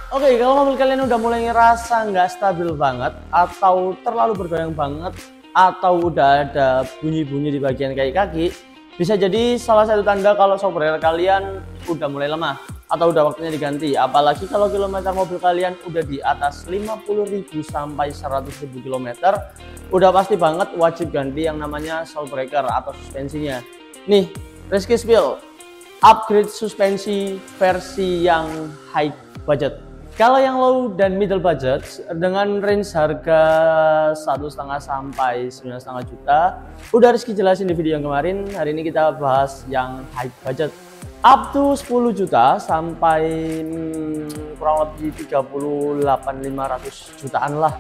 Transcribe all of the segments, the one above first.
Oke, kalau mobil kalian udah mulai ngerasa nggak stabil banget atau terlalu bergoyang banget atau udah ada bunyi-bunyi di bagian kaki, bisa jadi salah satu tanda kalau shock breaker kalian udah mulai lemah atau udah waktunya diganti. Apalagi kalau kilometer mobil kalian udah di atas 50.000 sampai 100.000 km, udah pasti banget wajib ganti yang namanya shock breaker atau suspensinya. Nih, Rizky Spill, upgrade suspensi versi yang high budget. Kalau yang low dan middle budget dengan range harga 1,5 sampai 9,5 juta, udah Rizky jelasin di video yang kemarin. Hari ini kita bahas yang high budget, up to 10 juta sampai kurang lebih 38.500 jutaan lah.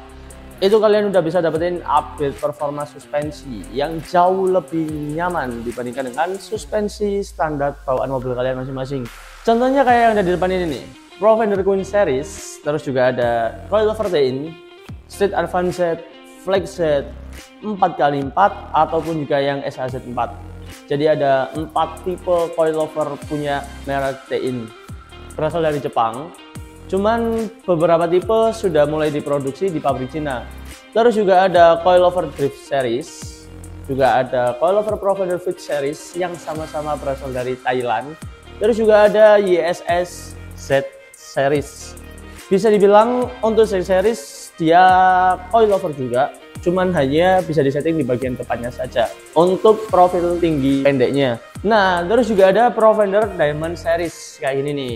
Itu kalian udah bisa dapetin upgrade performa suspensi yang jauh lebih nyaman dibandingkan dengan suspensi standar bawaan mobil kalian masing-masing. Contohnya kayak yang ada di depan ini nih, Profender Queen Series, terus juga ada Coilover TIN, Street Advanced, Flexjet 4x4 ataupun juga yang SHZ 4. Jadi ada 4 tipe coilover punya merek TIN, berasal dari Jepang. Cuman beberapa tipe sudah mulai diproduksi di pabrik Cina. Terus juga ada Coilover Drift Series, juga ada Coilover Profender Fit Series yang sama-sama berasal dari Thailand. Terus juga ada YSS Z Series. Bisa dibilang untuk Z Series dia coilover juga, cuman hanya bisa disetting di bagian depannya saja untuk profil tinggi pendeknya. Nah, terus juga ada Profender Diamond Series kayak ini nih,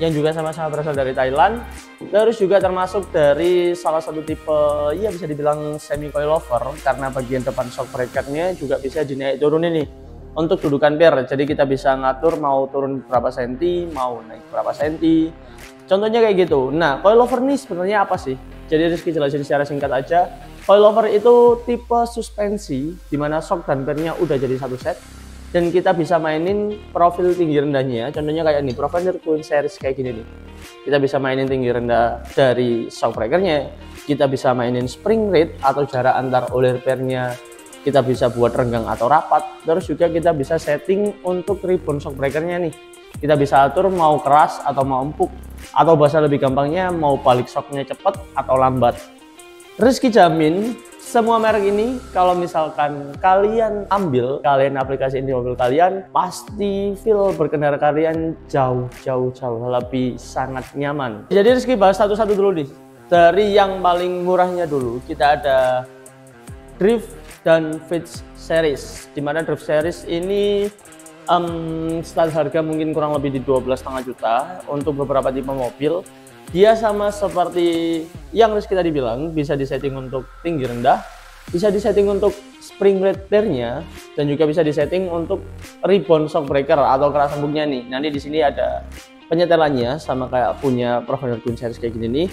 yang juga sama-sama berasal dari Thailand. Terus juga termasuk dari salah satu tipe, ya bisa dibilang semi coilover, karena bagian depan shock breakernya juga bisa dinaik turunin nih untuk dudukan per. Jadi kita bisa ngatur mau turun berapa senti, mau naik berapa senti. Contohnya kayak gitu. Nah, coilover ini sebenarnya apa sih? Jadi Rizky jelasin secara singkat aja. Coilover itu tipe suspensi di mana shock dan pernya udah jadi satu set, dan kita bisa mainin profil tinggi rendahnya. Contohnya kayak nih, Profender Queen Series kayak gini nih. Kita bisa mainin tinggi rendah dari shock breakernya. Kita bisa mainin spring rate atau jarak antar oiler pernya. Kita bisa buat renggang atau rapat. Terus juga kita bisa setting untuk ribbon shock breakernya nih. Kita bisa atur mau keras atau mau empuk, atau bahasa lebih gampangnya mau balik shocknya cepat atau lambat. Rizky jamin semua merek ini kalau misalkan kalian ambil, kalian aplikasiin di mobil kalian, pasti feel berkendara kalian jauh lebih sangat nyaman. Jadi Rizky bahas satu-satu dulu nih. Dari yang paling murahnya dulu, kita ada Drift dan Fit Series, dimana Drift Series ini start harga mungkin kurang lebih di 12,5 juta untuk beberapa tipe mobil. Dia sama seperti yang Rizky tadi bilang, bisa disetting untuk tinggi rendah, bisa disetting untuk spring rate pernya, dan juga bisa disetting untuk ribbon shock breaker atau keras empuknya nih. Nanti di sini ada penyetelannya sama kayak punya Profender Queen Series kayak gini nih.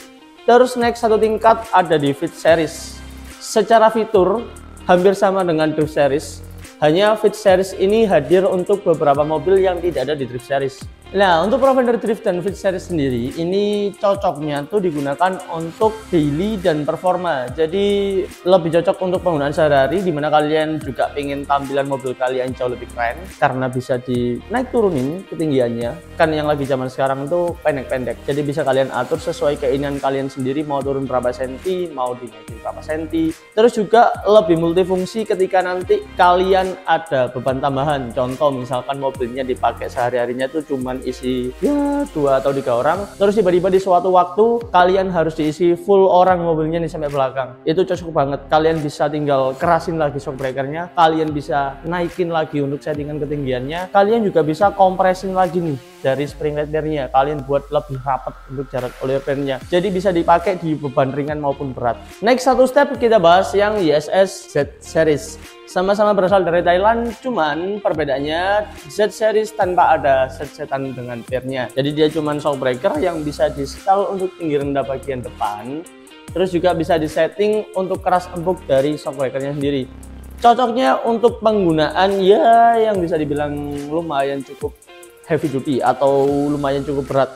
Terus next satu tingkat ada di Fit Series. Secara fitur hampir sama dengan Drift Series, hanya Fit Series ini hadir untuk beberapa mobil yang tidak ada di Drift Series. Nah, untuk Profender Drift dan Fit Series sendiri, ini cocoknya tuh digunakan untuk daily dan performa. Jadi lebih cocok untuk penggunaan sehari-hari, dimana kalian juga pengen tampilan mobil kalian jauh lebih keren karena bisa dinaik turunin ketinggiannya. Kan yang lagi zaman sekarang tuh pendek-pendek. Jadi bisa kalian atur sesuai keinginan kalian sendiri, mau turun berapa senti, mau dinaikin berapa senti. Terus juga lebih multifungsi ketika nanti kalian ada beban tambahan. Contoh misalkan mobilnya dipakai sehari-harinya tuh cuman isi ya 2 atau 3 orang, terus tiba-tiba di suatu waktu kalian harus diisi full orang mobilnya nih sampai belakang. Itu cocok banget, kalian bisa tinggal kerasin lagi shock breakernya, kalian bisa naikin lagi untuk settingan ketinggiannya, kalian juga bisa kompresin lagi nih dari spring rate pernya, kalian buat lebih rapat untuk jarak oiler pernya. Jadi bisa dipakai di beban ringan maupun berat. Next satu step kita bahas yang YSS Z Series. Sama-sama berasal dari Thailand, cuman perbedaannya Z Series tanpa ada set-setan dengan pernya. Jadi dia cuman shock breaker yang bisa di setel untuk tinggi rendah bagian depan. Terus juga bisa disetting untuk keras empuk dari shock breakernya sendiri. Cocoknya untuk penggunaan ya yang bisa dibilang lumayan cukup heavy duty atau lumayan cukup berat.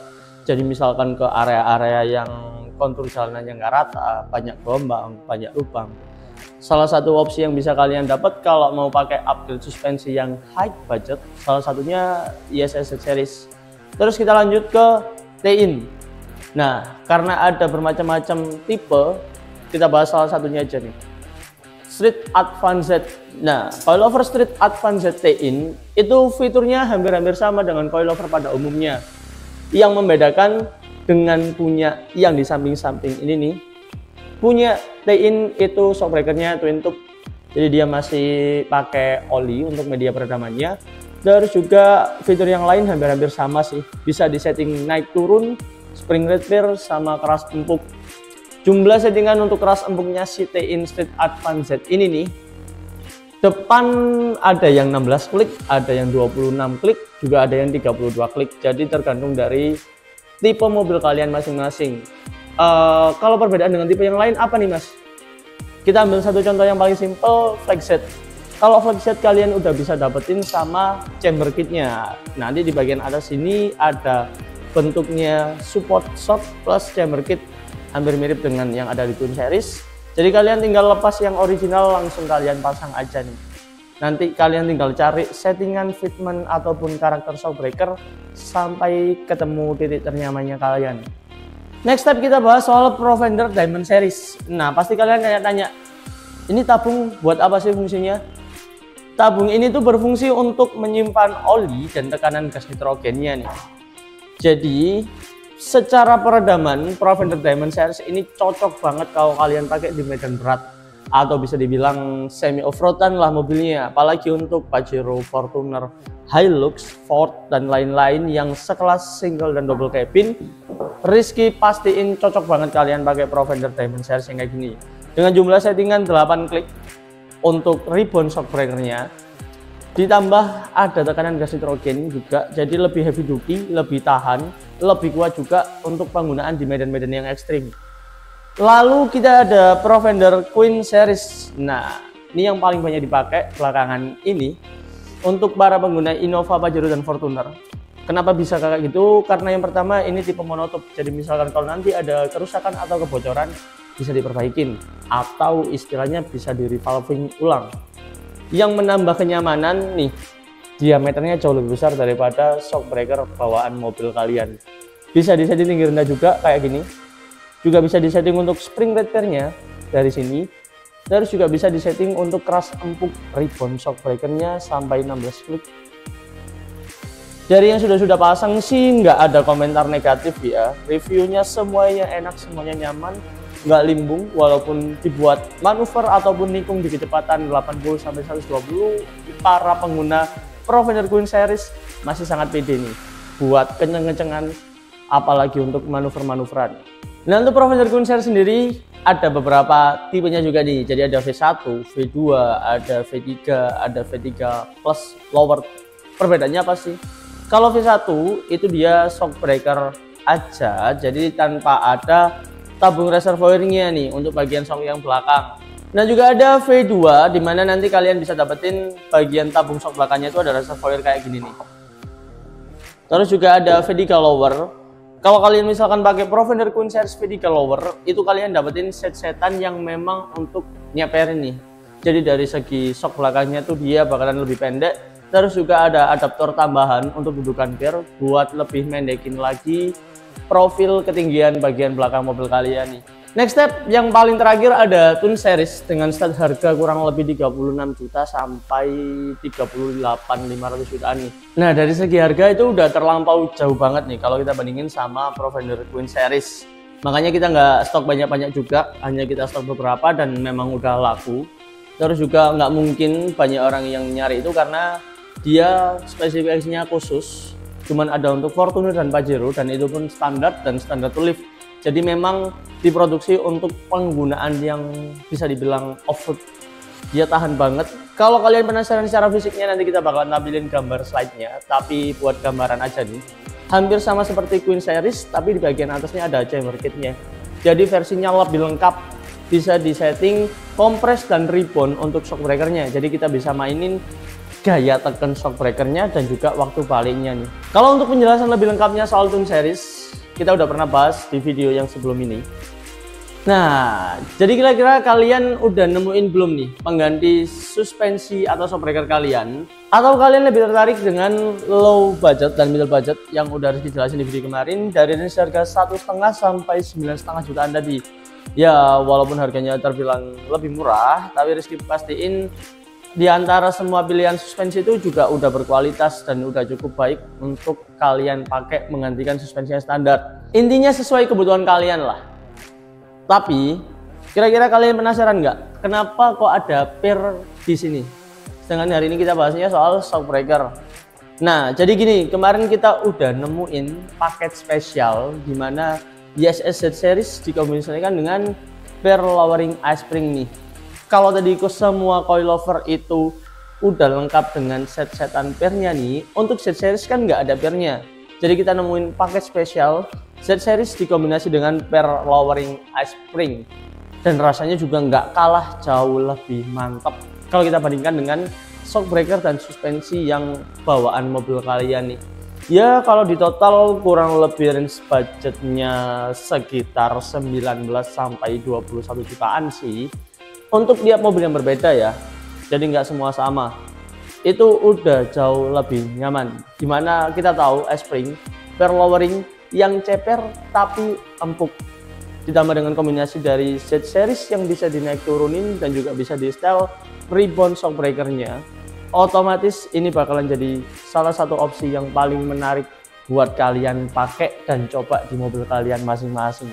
Jadi misalkan ke area-area yang kontur jalanannya nggak rata, banyak gelombang, banyak lubang. Salah satu opsi yang bisa kalian dapat kalau mau pakai upgrade suspensi yang high budget, salah satunya YSS Series. Terus kita lanjut ke TIN. Nah, karena ada bermacam-macam tipe, kita bahas salah satunya aja nih. Street Advanced. Nah, coilover Street Advanced T-in itu fiturnya hampir-hampir sama dengan coilover pada umumnya. Yang membedakan dengan punya yang di samping-samping ini nih, punya T-in itu shockbreakernya twin tube. Jadi dia masih pakai oli untuk media peredamannya. Terus juga fitur yang lain hampir-hampir sama sih. Bisa disetting naik turun, spring repair, sama keras empuk. Jumlah settingan untuk keras empuknya si T-in Street Advanced ini nih, depan ada yang 16 klik, ada yang 26 klik, juga ada yang 32 klik. Jadi tergantung dari tipe mobil kalian masing-masing. Kalau perbedaan dengan tipe yang lain apa nih mas? Kita ambil satu contoh yang paling simple, flagset. Kalau flagset kalian udah bisa dapetin sama chamber kitnya. Nanti di bagian atas ini ada bentuknya support shot plus chamber kit, hampir mirip dengan yang ada di Twin Series. Jadi kalian tinggal lepas yang original, langsung kalian pasang aja nih. Nanti kalian tinggal cari settingan fitment ataupun karakter shockbreaker sampai ketemu titik ternyamannya kalian. Next step kita bahas soal Provender Diamond Series. Nah, pasti kalian tanya-tanya, ini tabung buat apa sih fungsinya? Tabung ini tuh berfungsi untuk menyimpan oli dan tekanan gas nitrogennya nih. Jadi, secara peredaman Provender Diamond Series ini cocok banget kalau kalian pakai di medan berat atau bisa dibilang semi off-roadan lah mobilnya, apalagi untuk Pajero, Fortuner, Hilux, Ford dan lain-lain yang sekelas single dan double cabin. Rizky pastiin cocok banget kalian pakai Provender Diamond Series yang kayak gini. Dengan jumlah settingan 8 klik untuk ribbon shockbreakernya, ditambah ada tekanan gas nitrogen juga, jadi lebih heavy duty, lebih tahan, lebih kuat juga untuk penggunaan di medan-medan yang ekstrim. Lalu kita ada Provender Queen Series. Nah, ini yang paling banyak dipakai belakangan ini untuk para pengguna Innova, Pajero dan Fortuner. Kenapa bisa kayak gitu? Karena yang pertama ini tipe monotop. Jadi misalkan kalau nanti ada kerusakan atau kebocoran bisa diperbaikin atau istilahnya bisa di revolving ulang. Yang menambah kenyamanan nih, diameternya jauh lebih besar daripada shockbreaker bawaan mobil kalian. Bisa disetting tinggi rendah juga kayak gini. Juga bisa disetting untuk spring repairnya dari sini. Terus juga bisa disetting untuk keras empuk ribbon shockbreakernya sampai 16 klik. Dari yang sudah pasang sih nggak ada komentar negatif ya. Reviewnya semuanya enak, semuanya nyaman, nggak limbung. Walaupun dibuat manuver ataupun nikung di kecepatan 80-120, para pengguna Provender Queen Series masih sangat pede nih buat kenceng-kencengan, apalagi untuk manuver-manuveran. Nah, untuk Provender Queen Series sendiri ada beberapa tipenya juga nih. Jadi ada V1, V2, ada V3, ada V3 plus lower. Perbedaannya apa sih? Kalau V1 itu dia shockbreaker aja, jadi tanpa ada tabung reservoirnya nih untuk bagian shock yang belakang. Nah, juga ada V2 di mana nanti kalian bisa dapetin bagian tabung shock belakangnya itu ada reservoir kayak gini nih. Terus juga ada V3 lower. Kalau kalian misalkan pakai Provender Queen Series V3 lower, itu kalian dapetin set-setan yang memang untuk nyeperin nih. Jadi dari segi shock belakangnya tuh dia bakalan lebih pendek. Terus juga ada adaptor tambahan untuk dudukan gear buat lebih mendekin lagi profil ketinggian bagian belakang mobil kalian nih. Next step yang paling terakhir ada Twin Series dengan start harga kurang lebih 36 juta sampai 38.500 jutaan nih. Nah, dari segi harga itu udah terlampau jauh banget nih kalau kita bandingin sama Provender Queen Series. Makanya kita nggak stok banyak-banyak juga, hanya kita stok beberapa dan memang udah laku. Terus juga nggak mungkin banyak orang yang nyari itu karena dia spesifikasinya khusus, cuman ada untuk Fortuner dan Pajero, dan itu pun standar dan standar to lift. Jadi memang diproduksi untuk penggunaan yang bisa dibilang off-road. Dia tahan banget. Kalau kalian penasaran secara fisiknya, nanti kita bakal nampilin gambar slide-nya. Tapi buat gambaran aja nih, hampir sama seperti Queen Series, tapi di bagian atasnya ada chamber kitnya. Jadi versinya lebih lengkap, bisa disetting kompres dan ribbon untuk shockbreakernya. Jadi kita bisa mainin gaya tekan shockbreakernya dan juga waktu baliknya nih. Kalau untuk penjelasan lebih lengkapnya soal Twin Series, kita udah pernah bahas di video yang sebelum ini. Nah, jadi kira-kira kalian udah nemuin belum nih pengganti suspensi atau shockbreaker kalian? Atau kalian lebih tertarik dengan low budget dan middle budget yang udah harus dijelasin di video kemarin dari range harga 1,5 sampai 9,5 jutaan tadi? Ya, walaupun harganya terbilang lebih murah, tapi Rizky pastiin di antara semua pilihan suspensi itu juga udah berkualitas dan udah cukup baik untuk kalian pakai menggantikan suspensi yang standar. Intinya sesuai kebutuhan kalian lah. Tapi kira-kira kalian penasaran nggak kenapa kok ada per di sini? Sedangkan hari ini kita bahasnya soal shockbreaker. Nah, jadi gini, kemarin kita udah nemuin paket spesial di mana ISS Z series dikombinasikan dengan per lowering I-spring nih. Kalau tadi semua coilover itu udah lengkap dengan set-setan pernya nih, untuk Z series kan nggak ada pernya. Jadi kita nemuin paket spesial Z series dikombinasi dengan per lowering I-spring dan rasanya juga nggak kalah jauh lebih mantap kalau kita bandingkan dengan shockbreaker dan suspensi yang bawaan mobil kalian nih. Ya kalau di total kurang lebih range budgetnya sekitar 19 sampai 21 jutaan sih untuk tiap mobil yang berbeda ya, jadi nggak semua sama. Itu udah jauh lebih nyaman, dimana kita tahu I-spring per lowering yang ceper tapi empuk ditambah dengan kombinasi dari Z series yang bisa dinaik turunin dan juga bisa di setel rebound shockbreakernya, otomatis ini bakalan jadi salah satu opsi yang paling menarik buat kalian pakai dan coba di mobil kalian masing-masing.